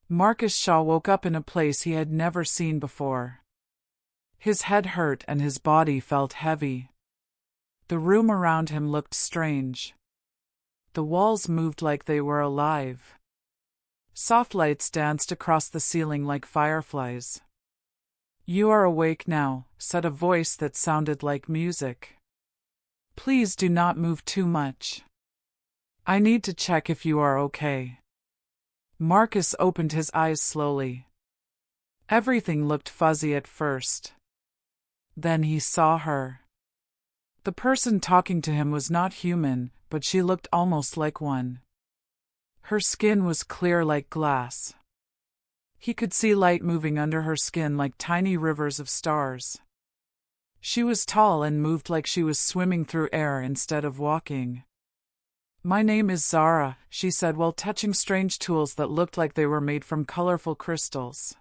Marcus Shaw woke up in a place he had never seen before. His head hurt and his body felt heavy. The room around him looked strange. The walls moved like they were alive. Soft lights danced across the ceiling like fireflies. "You are awake now," said a voice that sounded like music. "Please do not move too much. I need to check if you are okay." Marcus opened his eyes slowly. Everything looked fuzzy at first. Then he saw her. The person talking to him was not human, but she looked almost like one. Her skin was clear like glass. He could see light moving under her skin like tiny rivers of stars. She was tall and moved like she was swimming through air instead of walking. "My name is Zara," she said while touching strange tools that looked like they were made from colorful crystals.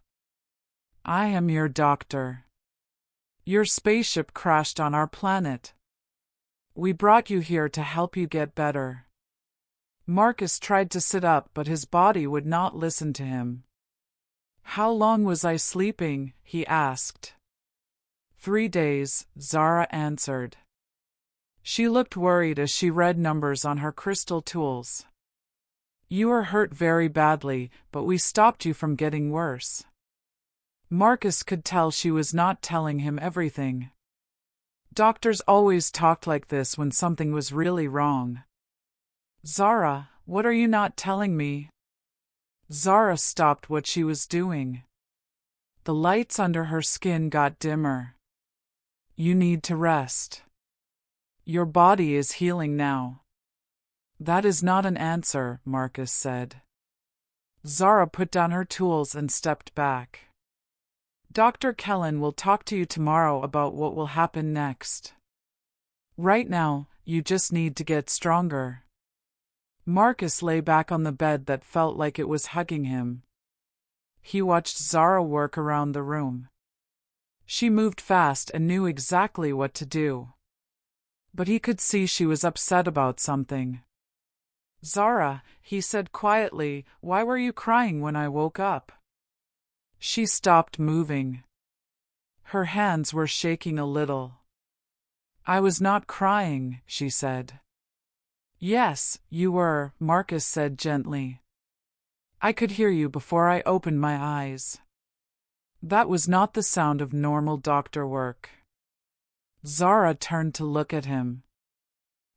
"I am your doctor. Your spaceship crashed on our planet. We brought you here to help you get better." Marcus tried to sit up, but his body would not listen to him. "How long was I sleeping?" he asked. 3 days, Zara answered. She looked worried as she read numbers on her crystal tools. "You are hurt very badly, but we stopped you from getting worse." Marcus could tell she was not telling him everything. Doctors always talked like this when something was really wrong. "Zara, what are you not telling me?" Zara stopped what she was doing. The lights under her skin got dimmer. "You need to rest. Your body is healing now." "That is not an answer," Marcus said. Zara put down her tools and stepped back. "Dr. Kellen will talk to you tomorrow about what will happen next. Right now, you just need to get stronger." Marcus lay back on the bed that felt like it was hugging him. He watched Zara work around the room. She moved fast and knew exactly what to do. But he could see she was upset about something. "Zara," he said quietly, "why were you crying when I woke up?" She stopped moving. Her hands were shaking a little. "I was not crying," she said. "Yes, you were," Marcus said gently. "I could hear you before I opened my eyes." That was not the sound of normal doctor work. Zara turned to look at him.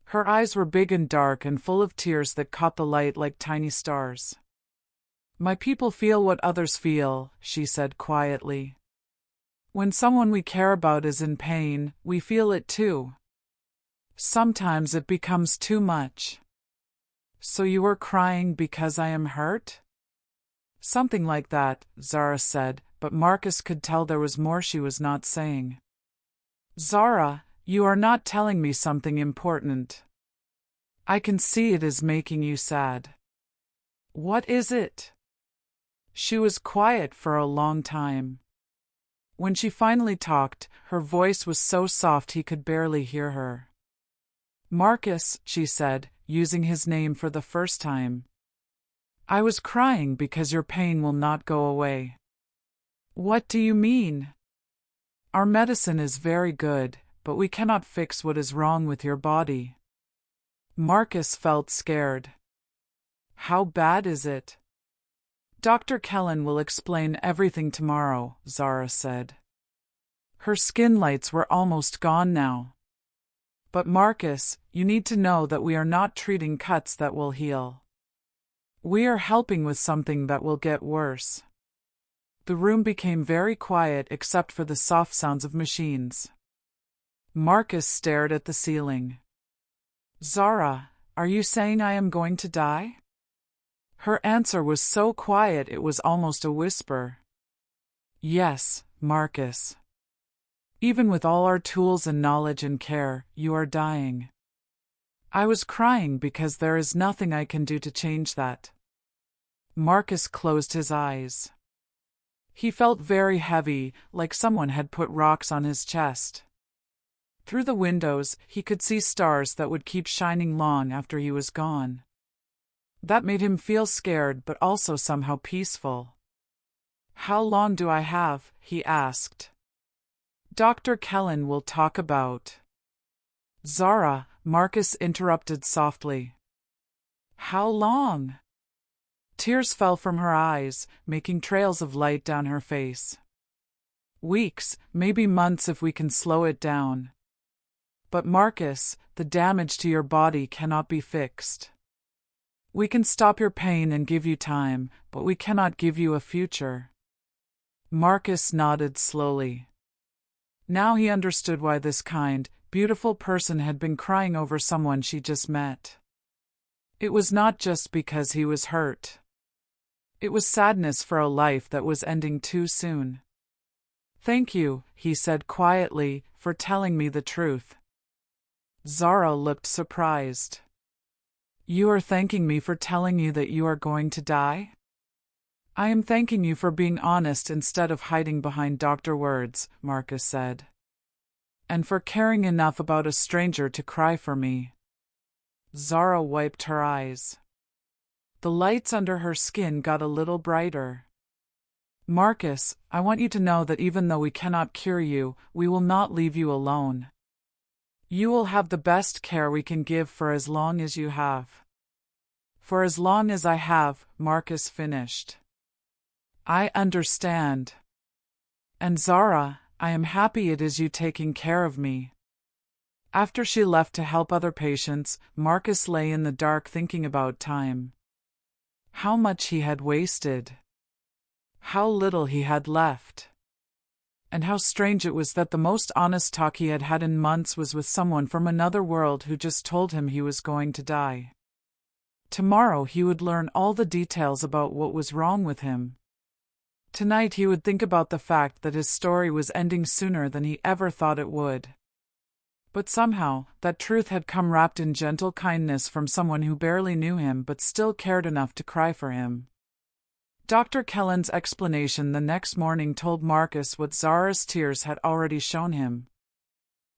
Her eyes were big and dark and full of tears that caught the light like tiny stars. "My people feel what others feel," she said quietly. "When someone we care about is in pain, we feel it too. Sometimes it becomes too much." "So you were crying because I am hurt?" "Something like that," Zara said, but Marcus could tell there was more she was not saying. "Zara, you are not telling me something important. I can see it is making you sad." "What is it?" She was quiet for a long time. When she finally talked, her voice was so soft he could barely hear her. "Marcus," she said, using his name for the first time. "I was crying because your pain will not go away." "What do you mean?" "Our medicine is very good, but we cannot fix what is wrong with your body." Marcus felt scared. "How bad is it?" "Dr. Kellen will explain everything tomorrow," Zara said. Her skin lights were almost gone now. "But Marcus, you need to know that we are not treating cuts that will heal. We are helping with something that will get worse." The room became very quiet except for the soft sounds of machines. Marcus stared at the ceiling. "Zara, are you saying I am going to die?" Her answer was so quiet it was almost a whisper. "Yes, Marcus. Even with all our tools and knowledge and care, you are dying." I was crying because there is nothing I can do to change that. Marcus closed his eyes. He felt very heavy, like someone had put rocks on his chest. Through the windows, he could see stars that would keep shining long after he was gone. That made him feel scared but also somehow peaceful. How long do I have? He asked. Dr. Kellen will talk about. Zara, Marcus interrupted softly. How long? Tears fell from her eyes, making trails of light down her face. Weeks, maybe months if we can slow it down. But Marcus, the damage to your body cannot be fixed. We can stop your pain and give you time, but we cannot give you a future. Marcus nodded slowly. Now he understood why this kind, beautiful person had been crying over someone she just met. It was not just because he was hurt. It was sadness for a life that was ending too soon. Thank you, he said quietly, for telling me the truth. Zara looked surprised. You are thanking me for telling you that you are going to die? I am thanking you for being honest instead of hiding behind doctor words, Marcus said. And for caring enough about a stranger to cry for me. Zara wiped her eyes. The lights under her skin got a little brighter. Marcus, I want you to know that even though we cannot cure you, we will not leave you alone. You will have the best care we can give for as long as you have. For as long as I have, Marcus finished. I understand. And Zara, I am happy it is you taking care of me. After she left to help other patients, Marcus lay in the dark thinking about time. How much he had wasted. How little he had left. And how strange it was that the most honest talk he had had in months was with someone from another world who just told him he was going to die. Tomorrow he would learn all the details about what was wrong with him. Tonight he would think about the fact that his story was ending sooner than he ever thought it would. But somehow, that truth had come wrapped in gentle kindness from someone who barely knew him but still cared enough to cry for him. Dr. Kellen's explanation the next morning told Marcus what Zara's tears had already shown him.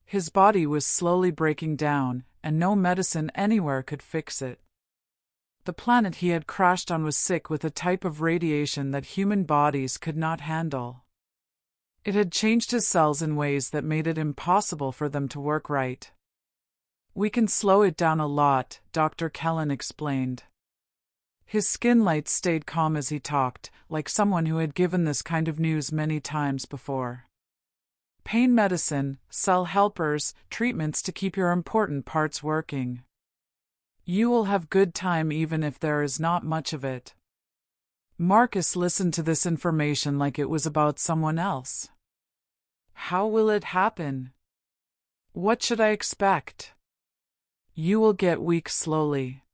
His body was slowly breaking down, and no medicine anywhere could fix it. The planet he had crashed on was sick with a type of radiation that human bodies could not handle. It had changed his cells in ways that made it impossible for them to work right. We can slow it down a lot, Dr. Kellen explained. His skin light stayed calm as he talked, like someone who had given this kind of news many times before. Pain medicine, cell helpers, treatments to keep your important parts working. You will have good time even if there is not much of it. Marcus listened to this information like it was about someone else. How will it happen? What should I expect? You will get weak slowly.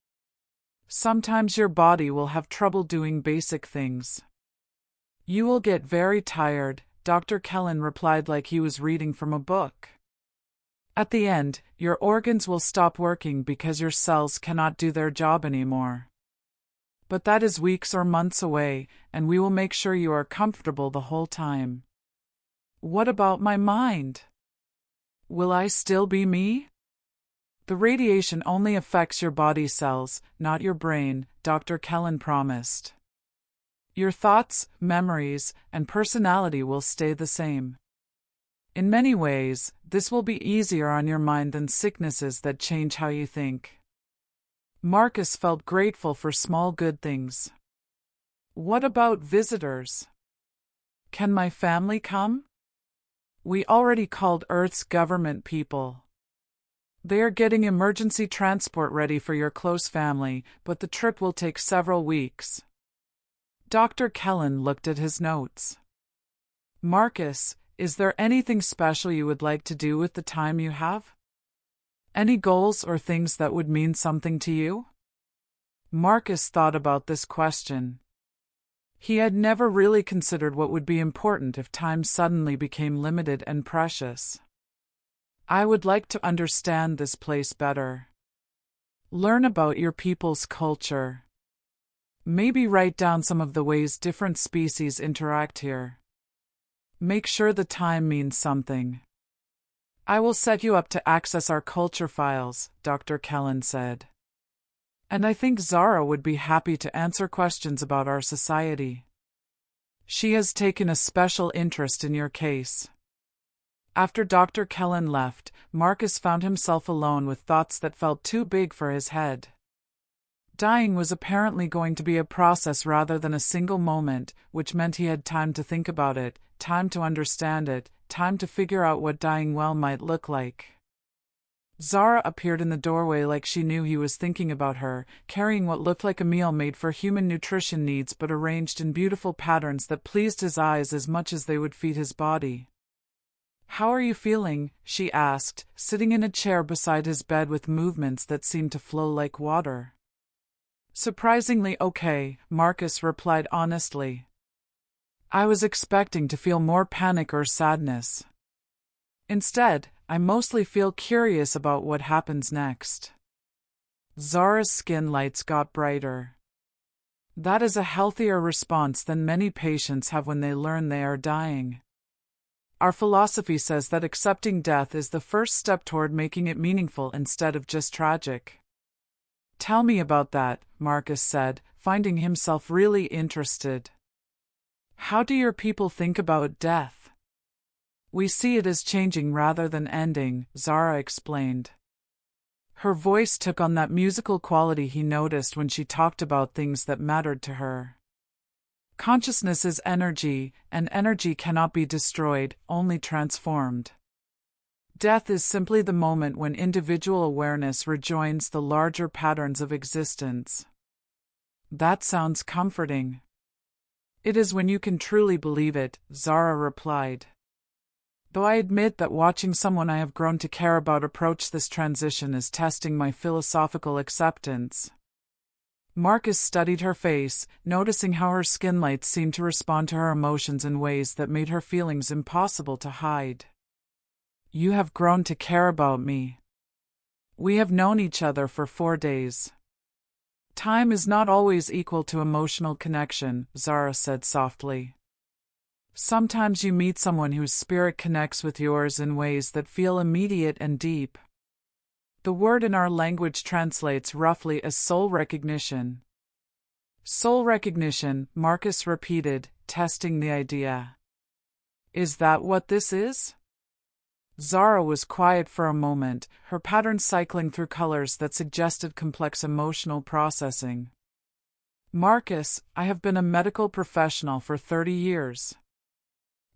Sometimes your body will have trouble doing basic things. You will get very tired, Dr. Kellen replied like he was reading from a book. At the end, your organs will stop working because your cells cannot do their job anymore. But that is weeks or months away, and we will make sure you are comfortable the whole time. What about my mind? Will I still be me? The radiation only affects your body cells, not your brain, Dr. Kellen promised. Your thoughts, memories, and personality will stay the same. In many ways, this will be easier on your mind than sicknesses that change how you think. Marcus felt grateful for small good things. What about visitors? Can my family come? We already called Earth's government people. They are getting emergency transport ready for your close family, but the trip will take several weeks. Dr. Kellen looked at his notes. Marcus, is there anything special you would like to do with the time you have? Any goals or things that would mean something to you? Marcus thought about this question. He had never really considered what would be important if time suddenly became limited and precious. I would like to understand this place better. Learn about your people's culture. Maybe write down some of the ways different species interact here. Make sure the time means something. I will set you up to access our culture files, Dr. Kellen said. And I think Zara would be happy to answer questions about our society. She has taken a special interest in your case. After Dr. Kellen left, Marcus found himself alone with thoughts that felt too big for his head. Dying was apparently going to be a process rather than a single moment, which meant he had time to think about it, time to understand it, time to figure out what dying well might look like. Zara appeared in the doorway like she knew he was thinking about her, carrying what looked like a meal made for human nutrition needs but arranged in beautiful patterns that pleased his eyes as much as they would feed his body. "How are you feeling?" she asked, sitting in a chair beside his bed with movements that seemed to flow like water. "Surprisingly okay," Marcus replied honestly. "I was expecting to feel more panic or sadness. Instead, I mostly feel curious about what happens next." Zara's skin lights got brighter. That is a healthier response than many patients have when they learn they are dying. Our philosophy says that accepting death is the first step toward making it meaningful instead of just tragic. "Tell me about that," Marcus said, finding himself really interested. "How do your people think about death?" "We see it as changing rather than ending," Zara explained. Her voice took on that musical quality he noticed when she talked about things that mattered to her. "Consciousness is energy, and energy cannot be destroyed, only transformed. Death is simply the moment when individual awareness rejoins the larger patterns of existence." "That sounds comforting." "It is when you can truly believe it," Zara replied. "Though I admit that watching someone I have grown to care about approach this transition is testing my philosophical acceptance." Marcus studied her face, noticing how her skin lights seemed to respond to her emotions in ways that made her feelings impossible to hide. "You have grown to care about me. We have known each other for 4 days. Time is not always equal to emotional connection," Zara said softly. "Sometimes you meet someone whose spirit connects with yours in ways that feel immediate and deep. The word in our language translates roughly as soul recognition." "Soul recognition," Marcus repeated, testing the idea. "Is that what this is?" Zara was quiet for a moment, her patterns cycling through colors that suggested complex emotional processing. "Marcus, I have been a medical professional for 30 years.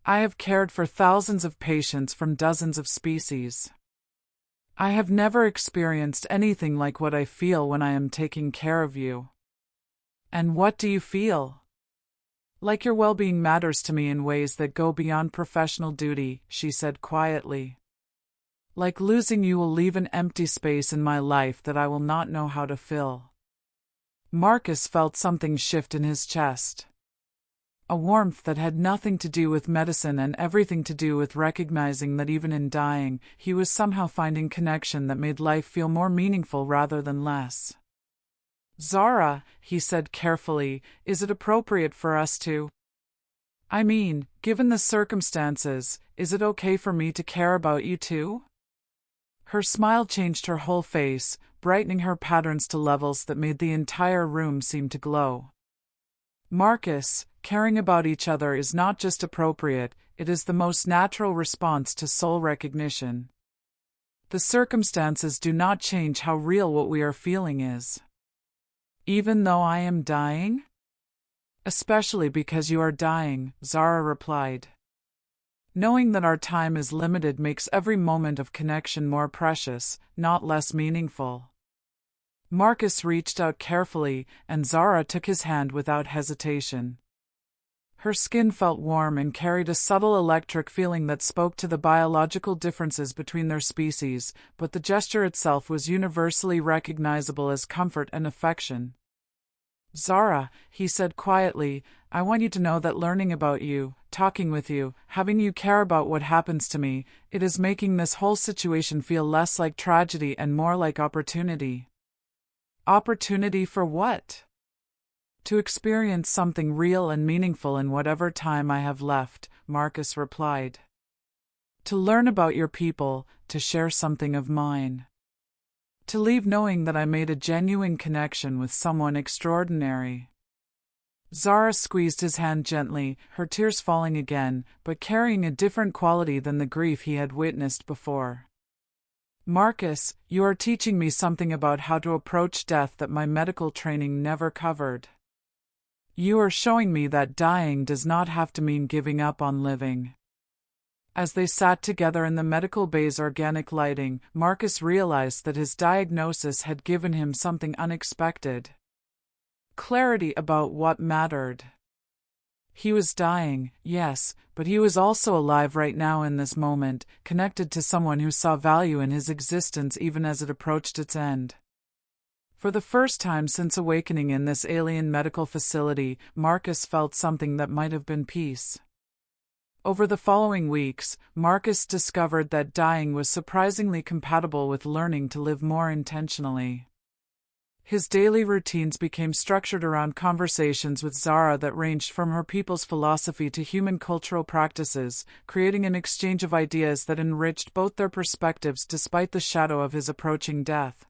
I have cared for thousands of patients from dozens of species. I have never experienced anything like what I feel when I am taking care of you." "And what do you feel?" "Like your well-being matters to me in ways that go beyond professional duty," she said quietly. "Like losing you will leave an empty space in my life that I will not know how to fill." Marcus felt something shift in his chest. A warmth that had nothing to do with medicine and everything to do with recognizing that even in dying, he was somehow finding connection that made life feel more meaningful rather than less. "Zara," he said carefully, "is it appropriate for us to? I mean, given the circumstances, is it okay for me to care about you too?" Her smile changed her whole face, brightening her patterns to levels that made the entire room seem to glow. "Marcus, caring about each other is not just appropriate, it is the most natural response to soul recognition. The circumstances do not change how real what we are feeling is." "Even though I am dying?" "Especially because you are dying," Zara replied. "Knowing that our time is limited makes every moment of connection more precious, not less meaningful." Marcus reached out carefully, and Zara took his hand without hesitation. Her skin felt warm and carried a subtle electric feeling that spoke to the biological differences between their species, but the gesture itself was universally recognizable as comfort and affection. "Zara," he said quietly, "I want you to know that learning about you, talking with you, having you care about what happens to me, it is making this whole situation feel less like tragedy and more like opportunity." "Opportunity for what?" "To experience something real and meaningful in whatever time I have left," Marcus replied. "To learn about your people, to share something of mine. To leave knowing that I made a genuine connection with someone extraordinary." Zara squeezed his hand gently, her tears falling again, but carrying a different quality than the grief he had witnessed before. Marcus, you are teaching me something about how to approach death that my medical training never covered. You are showing me that dying does not have to mean giving up on living. As they sat together in the medical bay's organic lighting, Marcus realized that his diagnosis had given him something unexpected. Clarity about what mattered. He was dying, yes, but he was also alive right now in this moment, connected to someone who saw value in his existence even as it approached its end. For the first time since awakening in this alien medical facility, Marcus felt something that might have been peace. Over the following weeks, Marcus discovered that dying was surprisingly compatible with learning to live more intentionally. His daily routines became structured around conversations with Zara that ranged from her people's philosophy to human cultural practices, creating an exchange of ideas that enriched both their perspectives despite the shadow of his approaching death.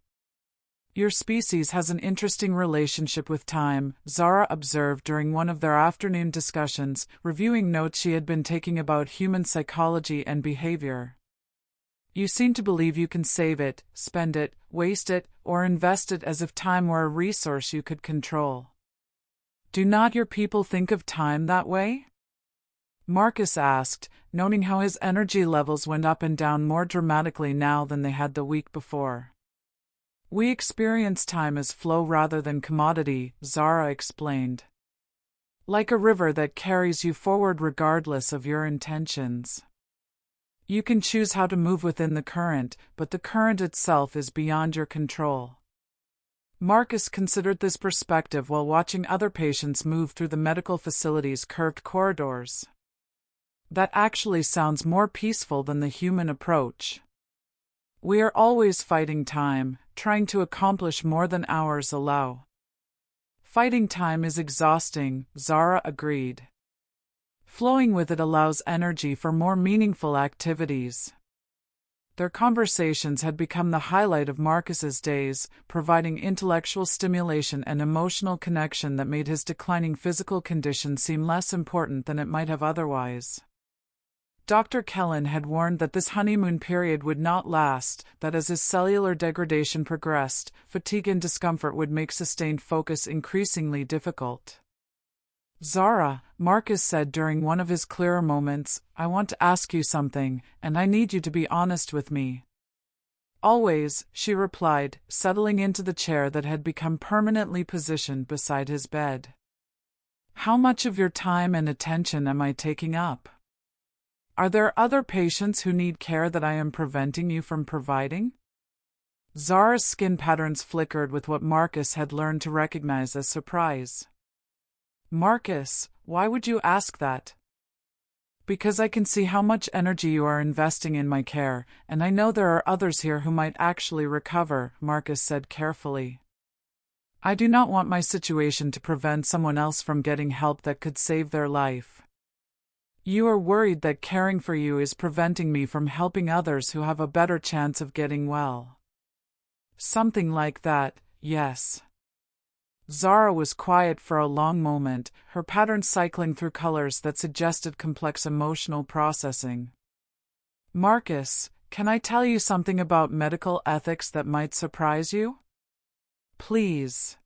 Your species has an interesting relationship with time, Zara observed during one of their afternoon discussions, reviewing notes she had been taking about human psychology and behavior. You seem to believe you can save it, spend it, waste it, or invest it as if time were a resource you could control. Do not your people think of time that way? Marcus asked, noting how his energy levels went up and down more dramatically now than they had the week before. We experience time as flow rather than commodity, Zara explained. Like a river that carries you forward regardless of your intentions. You can choose how to move within the current, but the current itself is beyond your control. Marcus considered this perspective while watching other patients move through the medical facility's curved corridors. That actually sounds more peaceful than the human approach. We are always fighting time, trying to accomplish more than hours allow. Fighting time is exhausting, Zara agreed. Flowing with it allows energy for more meaningful activities. Their conversations had become the highlight of Marcus's days, providing intellectual stimulation and emotional connection that made his declining physical condition seem less important than it might have otherwise. Dr. Kellen had warned that this honeymoon period would not last, that as his cellular degradation progressed, fatigue and discomfort would make sustained focus increasingly difficult. Zara, Marcus said during one of his clearer moments, I want to ask you something, and I need you to be honest with me. Always, she replied, settling into the chair that had become permanently positioned beside his bed. How much of your time and attention am I taking up? Are there other patients who need care that I am preventing you from providing? Zara's skin patterns flickered with what Marcus had learned to recognize as surprise. Marcus, why would you ask that? Because I can see how much energy you are investing in my care, and I know there are others here who might actually recover, Marcus said carefully. I do not want my situation to prevent someone else from getting help that could save their life. You are worried that caring for you is preventing me from helping others who have a better chance of getting well. Something like that, yes. Zara was quiet for a long moment, her pattern cycling through colors that suggested complex emotional processing. Marcus, can I tell you something about medical ethics that might surprise you? Please.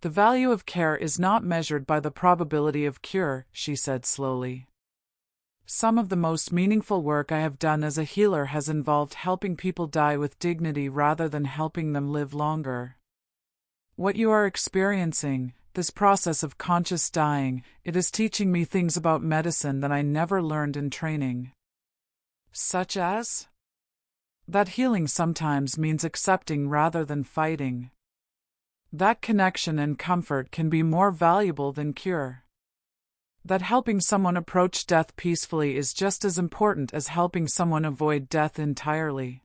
The value of care is not measured by the probability of cure, she said slowly. Some of the most meaningful work I have done as a healer has involved helping people die with dignity rather than helping them live longer. What you are experiencing, this process of conscious dying, it is teaching me things about medicine that I never learned in training. Such as? That healing sometimes means accepting rather than fighting. That connection and comfort can be more valuable than cure. That helping someone approach death peacefully is just as important as helping someone avoid death entirely.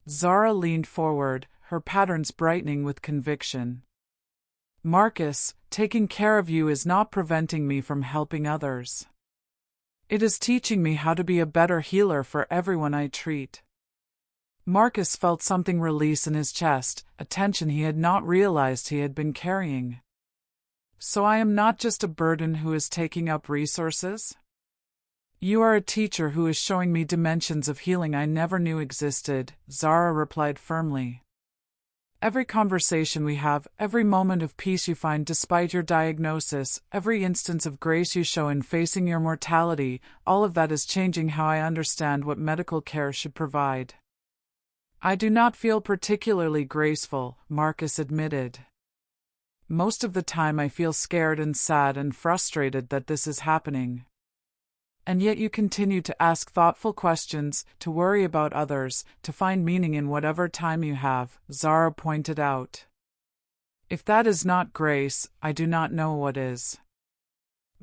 Zara leaned forward, her patterns brightening with conviction. Marcus, taking care of you is not preventing me from helping others. It is teaching me how to be a better healer for everyone I treat. Marcus felt something release in his chest, a tension he had not realized he had been carrying. So I am not just a burden who is taking up resources? You are a teacher who is showing me dimensions of healing I never knew existed, Zara replied firmly. Every conversation we have, every moment of peace you find despite your diagnosis, every instance of grace you show in facing your mortality, all of that is changing how I understand what medical care should provide. I do not feel particularly graceful, Marcus admitted. Most of the time I feel scared and sad and frustrated that this is happening. And yet you continue to ask thoughtful questions, to worry about others, to find meaning in whatever time you have, Zara pointed out. If that is not grace, I do not know what is.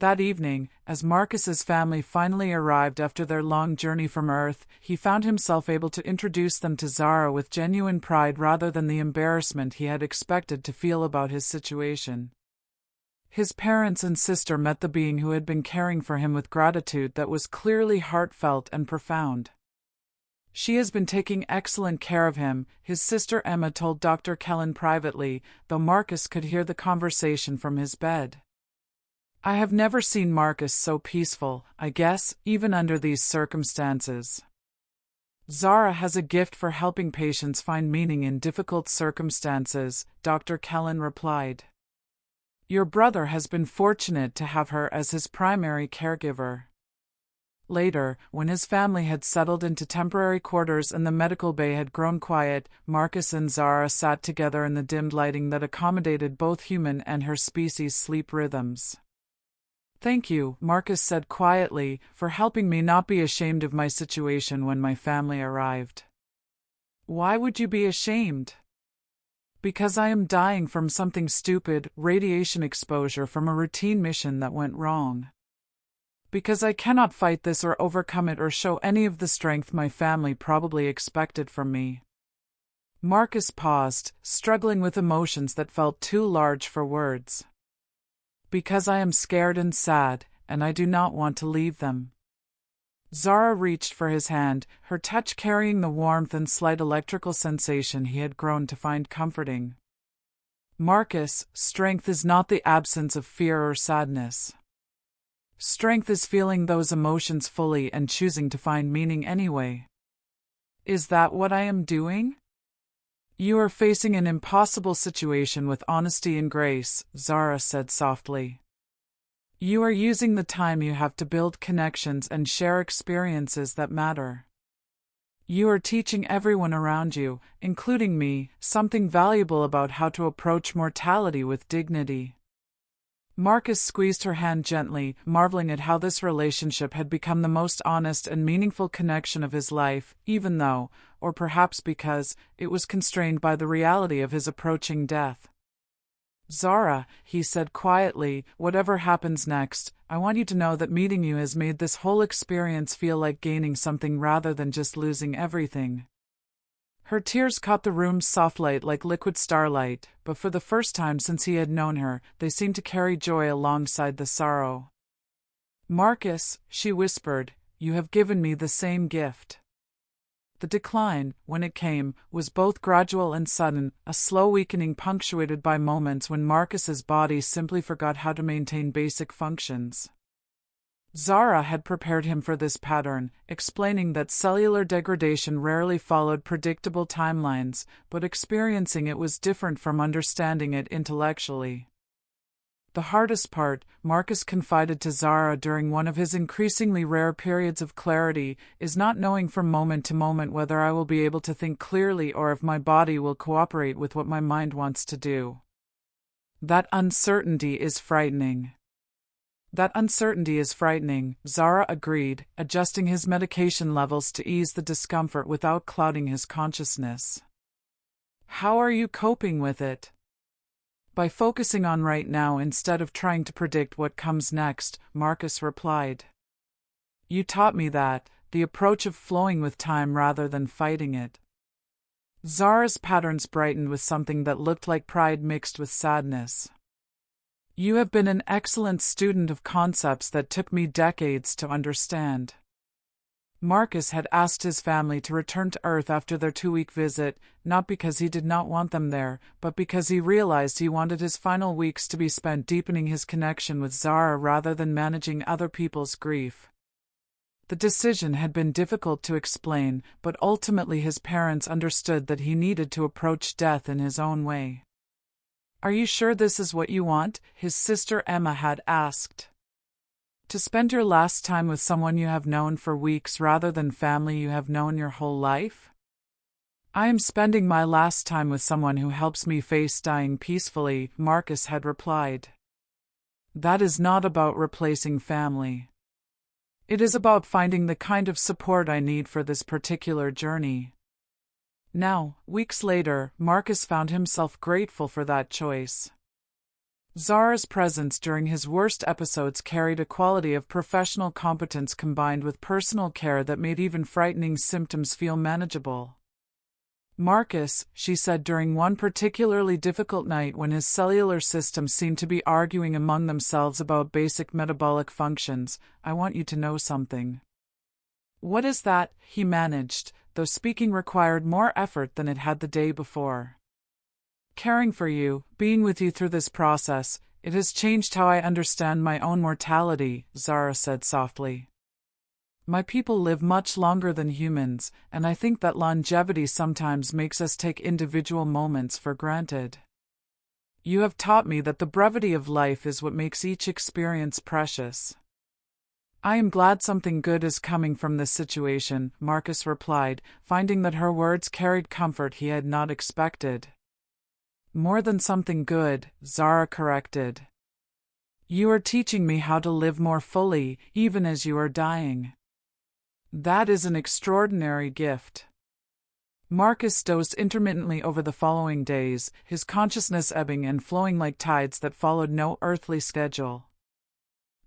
That evening, as Marcus's family finally arrived after their long journey from Earth, he found himself able to introduce them to Zara with genuine pride rather than the embarrassment he had expected to feel about his situation. His parents and sister met the being who had been caring for him with gratitude that was clearly heartfelt and profound. She has been taking excellent care of him, his sister Emma told Dr. Kellen privately, though Marcus could hear the conversation from his bed. I have never seen Marcus so peaceful, I guess, even under these circumstances. Zara has a gift for helping patients find meaning in difficult circumstances, Dr. Kellen replied. Your brother has been fortunate to have her as his primary caregiver. Later, when his family had settled into temporary quarters and the medical bay had grown quiet, Marcus and Zara sat together in the dimmed lighting that accommodated both human and her species' sleep rhythms. Thank you, Marcus said quietly, for helping me not be ashamed of my situation when my family arrived. Why would you be ashamed? Because I am dying from something stupid, radiation exposure from a routine mission that went wrong. Because I cannot fight this or overcome it or show any of the strength my family probably expected from me. Marcus paused, struggling with emotions that felt too large for words. Because I am scared and sad, and I do not want to leave them. Zara reached for his hand, her touch carrying the warmth and slight electrical sensation he had grown to find comforting. Marcus, strength is not the absence of fear or sadness. Strength is feeling those emotions fully and choosing to find meaning anyway. Is that what I am doing? You are facing an impossible situation with honesty and grace, Zara said softly. You are using the time you have to build connections and share experiences that matter. You are teaching everyone around you, including me, something valuable about how to approach mortality with dignity. Marcus squeezed her hand gently, marveling at how this relationship had become the most honest and meaningful connection of his life, even though, or perhaps because, it was constrained by the reality of his approaching death. Zara, he said quietly, whatever happens next, I want you to know that meeting you has made this whole experience feel like gaining something rather than just losing everything. Her tears caught the room's soft light like liquid starlight, but for the first time since he had known her, they seemed to carry joy alongside the sorrow. Marcus, she whispered, you have given me the same gift. The decline, when it came, was both gradual and sudden, a slow weakening punctuated by moments when Marcus's body simply forgot how to maintain basic functions. Zara had prepared him for this pattern, explaining that cellular degradation rarely followed predictable timelines, but experiencing it was different from understanding it intellectually. The hardest part, Marcus confided to Zara during one of his increasingly rare periods of clarity, is not knowing from moment to moment whether I will be able to think clearly or if my body will cooperate with what my mind wants to do. That uncertainty is frightening. That uncertainty is frightening, Zara agreed, adjusting his medication levels to ease the discomfort without clouding his consciousness. How are you coping with it? By focusing on right now instead of trying to predict what comes next, Marcus replied. You taught me that, the approach of flowing with time rather than fighting it. Zara's patterns brightened with something that looked like pride mixed with sadness. You have been an excellent student of concepts that took me decades to understand. Marcus had asked his family to return to Earth after their 2-week visit, not because he did not want them there, but because he realized he wanted his final weeks to be spent deepening his connection with Zara rather than managing other people's grief. The decision had been difficult to explain, but ultimately his parents understood that he needed to approach death in his own way. "Are you sure this is what you want?" his sister Emma had asked. "To spend your last time with someone you have known for weeks rather than family you have known your whole life?" "I am spending my last time with someone who helps me face dying peacefully," Marcus had replied. "That is not about replacing family. It is about finding the kind of support I need for this particular journey." Now, weeks later, Marcus found himself grateful for that choice. Zara's presence during his worst episodes carried a quality of professional competence combined with personal care that made even frightening symptoms feel manageable. "Marcus," she said during one particularly difficult night when his cellular system seemed to be arguing among themselves about basic metabolic functions, "I want you to know something." "What is that?" he managed, though speaking required more effort than it had the day before. "Caring for you, being with you through this process, it has changed how I understand my own mortality," Zara said softly. "My people live much longer than humans, and I think that longevity sometimes makes us take individual moments for granted. You have taught me that the brevity of life is what makes each experience precious." "I am glad something good is coming from this situation," Marcus replied, finding that her words carried comfort he had not expected. "More than something good," Zara corrected. "You are teaching me how to live more fully, even as you are dying. That is an extraordinary gift." Marcus dozed intermittently over the following days, his consciousness ebbing and flowing like tides that followed no earthly schedule.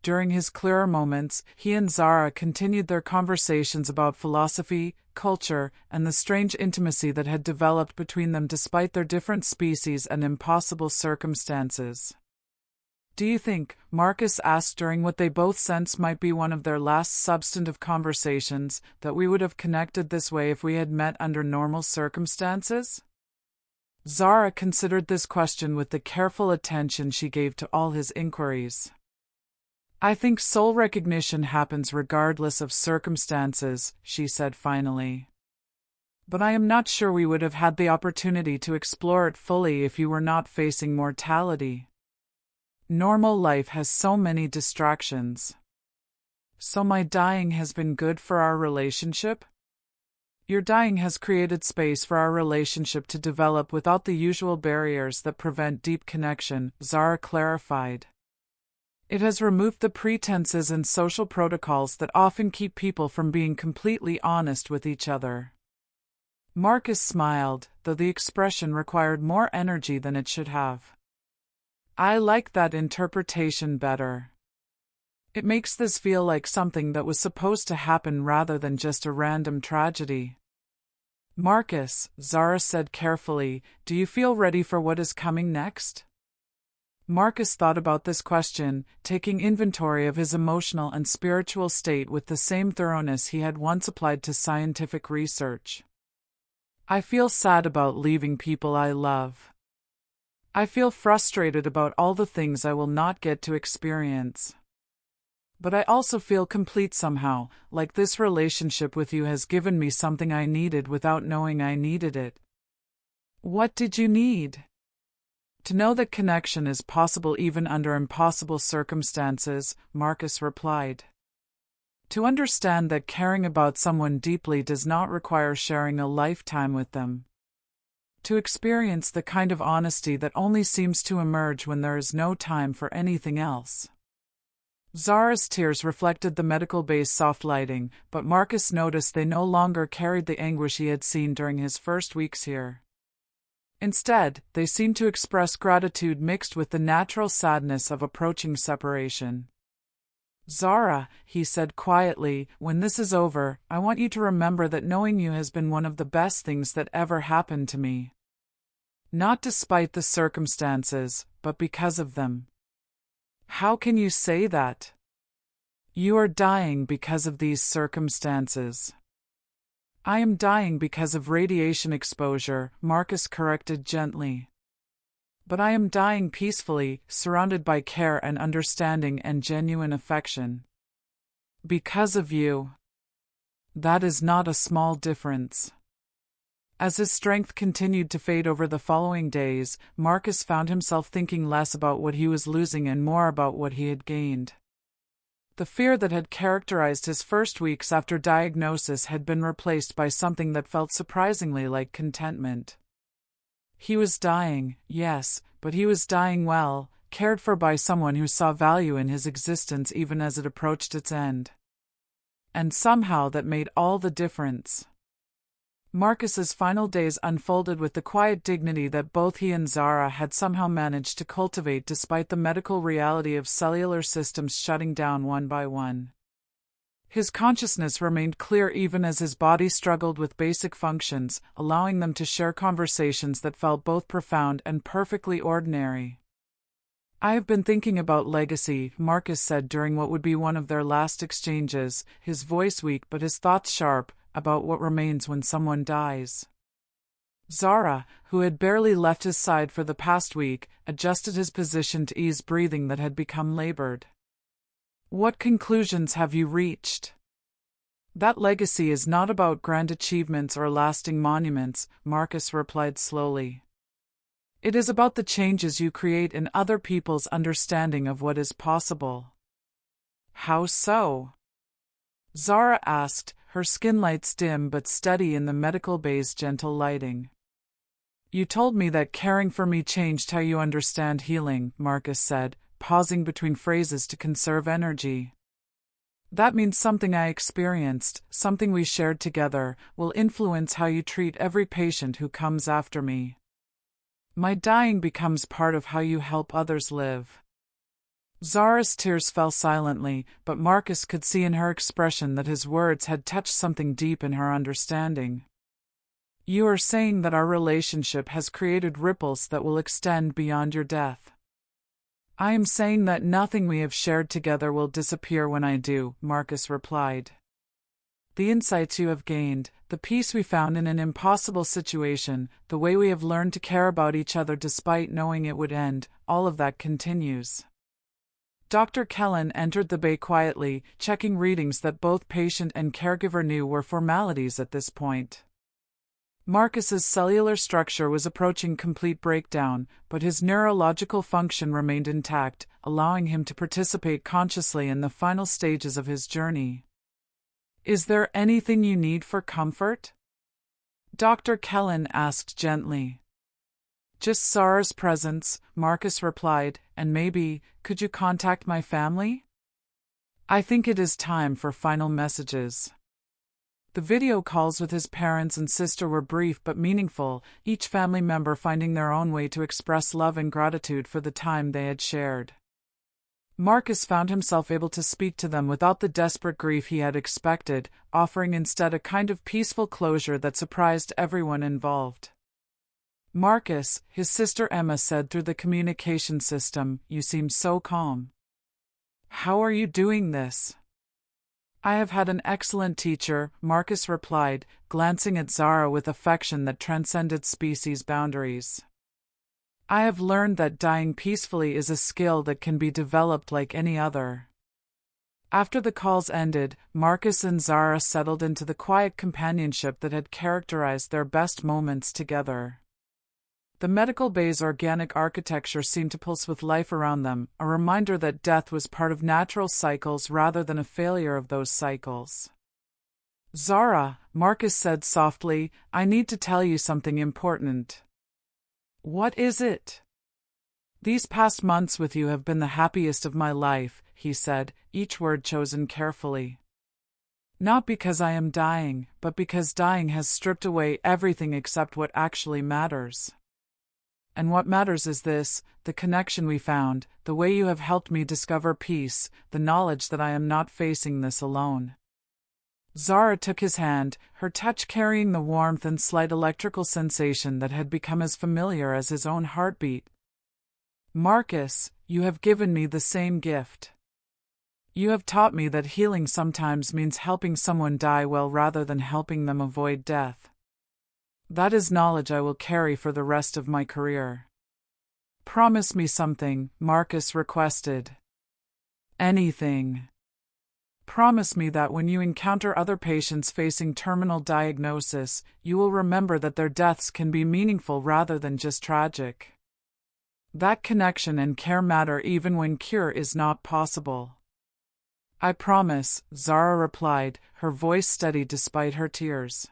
During his clearer moments, he and Zara continued their conversations about philosophy, culture, and the strange intimacy that had developed between them despite their different species and impossible circumstances. "Do you think," Marcus asked during what they both sensed might be one of their last substantive conversations, "that we would have connected this way if we had met under normal circumstances?" Zara considered this question with the careful attention she gave to all his inquiries. "I think soul recognition happens regardless of circumstances," she said finally. "But I am not sure we would have had the opportunity to explore it fully if you were not facing mortality. Normal life has so many distractions." "So my dying has been good for our relationship?" "Your dying has created space for our relationship to develop without the usual barriers that prevent deep connection," Zara clarified. "It has removed the pretenses and social protocols that often keep people from being completely honest with each other." Marcus smiled, though the expression required more energy than it should have. "I like that interpretation better. It makes this feel like something that was supposed to happen rather than just a random tragedy." "Marcus," Zara said carefully, "do you feel ready for what is coming next?" Marcus thought about this question, taking inventory of his emotional and spiritual state with the same thoroughness he had once applied to scientific research. "I feel sad about leaving people I love. I feel frustrated about all the things I will not get to experience. But I also feel complete somehow, like this relationship with you has given me something I needed without knowing I needed it." "What did you need?" "To know that connection is possible even under impossible circumstances," Marcus replied. "To understand that caring about someone deeply does not require sharing a lifetime with them. To experience the kind of honesty that only seems to emerge when there is no time for anything else." Zara's tears reflected the medical-based soft lighting, but Marcus noticed they no longer carried the anguish he had seen during his first weeks here. Instead, they seemed to express gratitude mixed with the natural sadness of approaching separation. "Zara," he said quietly, "when this is over, I want you to remember that knowing you has been one of the best things that ever happened to me. Not despite the circumstances, but because of them." "How can you say that?" You are dying because of these circumstances. I am dying because of radiation exposure, Marcus corrected gently. But I am dying peacefully, surrounded by care and understanding and genuine affection. Because of you. That is not a small difference. As his strength continued to fade over the following days, Marcus found himself thinking less about what he was losing and more about what he had gained. The fear that had characterized his first weeks after diagnosis had been replaced by something that felt surprisingly like contentment. He was dying, yes, but he was dying well, cared for by someone who saw value in his existence even as it approached its end. And somehow that made all the difference. Marcus's final days unfolded with the quiet dignity that both he and Zara had somehow managed to cultivate despite the medical reality of cellular systems shutting down one by one. His consciousness remained clear even as his body struggled with basic functions, allowing them to share conversations that felt both profound and perfectly ordinary. I have been thinking about legacy, Marcus said during what would be one of their last exchanges, his voice weak but his thoughts sharp, about what remains when someone dies. Zara, who had barely left his side for the past week, adjusted his position to ease breathing that had become labored. What conclusions have you reached? That legacy is not about grand achievements or lasting monuments, Marcus replied slowly. It is about the changes you create in other people's understanding of what is possible. How so? Zara asked, her skin lights dim but steady in the medical bay's gentle lighting. You told me that caring for me changed how you understand healing, Marcus said, pausing between phrases to conserve energy. That means something I experienced, something we shared together, will influence how you treat every patient who comes after me. My dying becomes part of how you help others live. Zara's tears fell silently, but Marcus could see in her expression that his words had touched something deep in her understanding. You are saying that our relationship has created ripples that will extend beyond your death. I am saying that nothing we have shared together will disappear when I do, Marcus replied. The insights you have gained, the peace we found in an impossible situation, the way we have learned to care about each other despite knowing it would end, all of that continues. Dr. Kellen entered the bay quietly, checking readings that both patient and caregiver knew were formalities at this point. Marcus's cellular structure was approaching complete breakdown, but his neurological function remained intact, allowing him to participate consciously in the final stages of his journey. Is there anything you need for comfort? Dr. Kellen asked gently. Just Zara's presence, Marcus replied, and maybe, could you contact my family? I think it is time for final messages. The video calls with his parents and sister were brief but meaningful, each family member finding their own way to express love and gratitude for the time they had shared. Marcus found himself able to speak to them without the desperate grief he had expected, offering instead a kind of peaceful closure that surprised everyone involved. Marcus, his sister Emma said through the communication system, you seem so calm. How are you doing this? I have had an excellent teacher, Marcus replied, glancing at Zara with affection that transcended species boundaries. I have learned that dying peacefully is a skill that can be developed like any other. After the calls ended, Marcus and Zara settled into the quiet companionship that had characterized their best moments together. The medical bay's organic architecture seemed to pulse with life around them, a reminder that death was part of natural cycles rather than a failure of those cycles. Zara, Marcus said softly, I need to tell you something important. What is it? These past months with you have been the happiest of my life, he said, each word chosen carefully. Not because I am dying, but because dying has stripped away everything except what actually matters. And what matters is this, the connection we found, the way you have helped me discover peace, the knowledge that I am not facing this alone. Zara took his hand, her touch carrying the warmth and slight electrical sensation that had become as familiar as his own heartbeat. Marcus, you have given me the same gift. You have taught me that healing sometimes means helping someone die well rather than helping them avoid death. That is knowledge I will carry for the rest of my career. Promise me something, Marcus requested. Anything. Promise me that when you encounter other patients facing terminal diagnosis, you will remember that their deaths can be meaningful rather than just tragic. That connection and care matter even when cure is not possible. I promise, Zara replied, her voice steady despite her tears.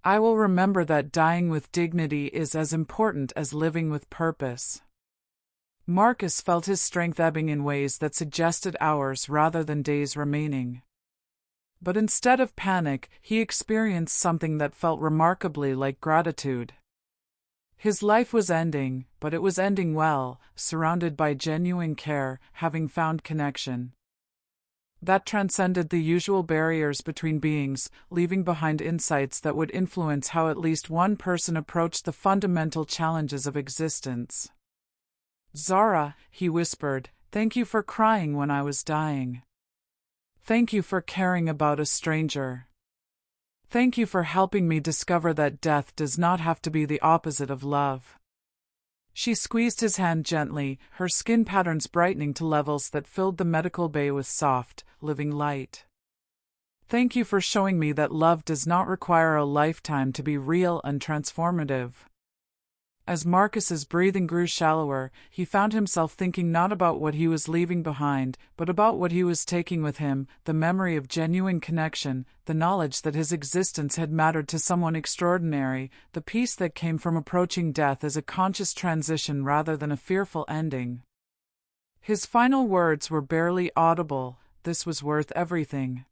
I will remember that dying with dignity is as important as living with purpose. Marcus felt his strength ebbing in ways that suggested hours rather than days remaining. But instead of panic, he experienced something that felt remarkably like gratitude. His life was ending, but it was ending well, surrounded by genuine care, having found connection that transcended the usual barriers between beings, leaving behind insights that would influence how at least one person approached the fundamental challenges of existence. Zara, he whispered, thank you for crying when I was dying. Thank you for caring about a stranger. Thank you for helping me discover that death does not have to be the opposite of love. She squeezed his hand gently, her skin patterns brightening to levels that filled the medical bay with soft, living light. Thank you for showing me that love does not require a lifetime to be real and transformative. As Marcus's breathing grew shallower, he found himself thinking not about what he was leaving behind, but about what he was taking with him, the memory of genuine connection, the knowledge that his existence had mattered to someone extraordinary, the peace that came from approaching death as a conscious transition rather than a fearful ending. His final words were barely audible, this was worth everything.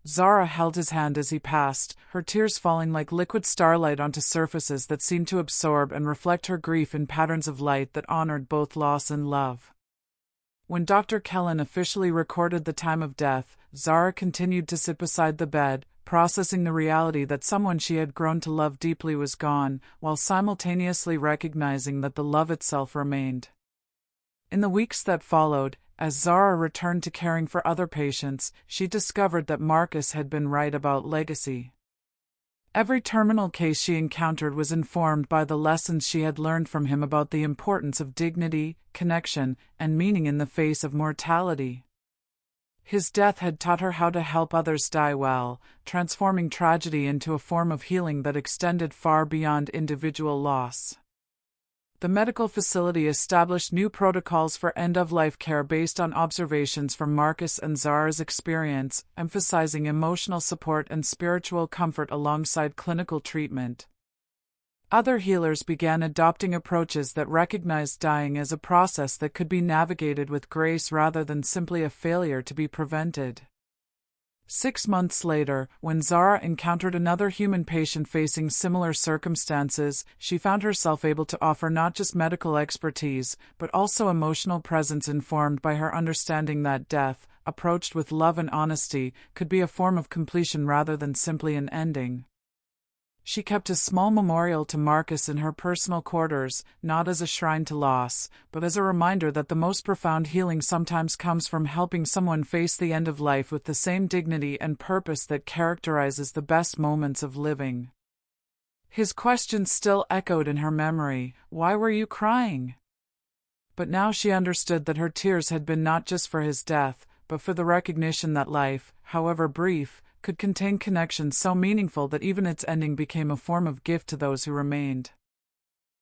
Zara held his hand as he passed, her tears falling like liquid starlight onto surfaces that seemed to absorb and reflect her grief in patterns of light that honored both loss and love. When Dr. Kellen officially recorded the time of death, Zara continued to sit beside the bed, processing the reality that someone she had grown to love deeply was gone, while simultaneously recognizing that the love itself remained. In the weeks that followed, as Zara returned to caring for other patients, she discovered that Marcus had been right about legacy. Every terminal case she encountered was informed by the lessons she had learned from him about the importance of dignity, connection, and meaning in the face of mortality. His death had taught her how to help others die well, transforming tragedy into a form of healing that extended far beyond individual loss. The medical facility established new protocols for end-of-life care based on observations from Marcus and Zara's experience, emphasizing emotional support and spiritual comfort alongside clinical treatment. Other healers began adopting approaches that recognized dying as a process that could be navigated with grace rather than simply a failure to be prevented. 6 months later, when Zara encountered another human patient facing similar circumstances, she found herself able to offer not just medical expertise, but also emotional presence informed by her understanding that death, approached with love and honesty, could be a form of completion rather than simply an ending. She kept a small memorial to Marcus in her personal quarters, not as a shrine to loss, but as a reminder that the most profound healing sometimes comes from helping someone face the end of life with the same dignity and purpose that characterizes the best moments of living. His question still echoed in her memory, "Why were you crying?" But now she understood that her tears had been not just for his death, but for the recognition that life, however brief, could contain connections so meaningful that even its ending became a form of gift to those who remained.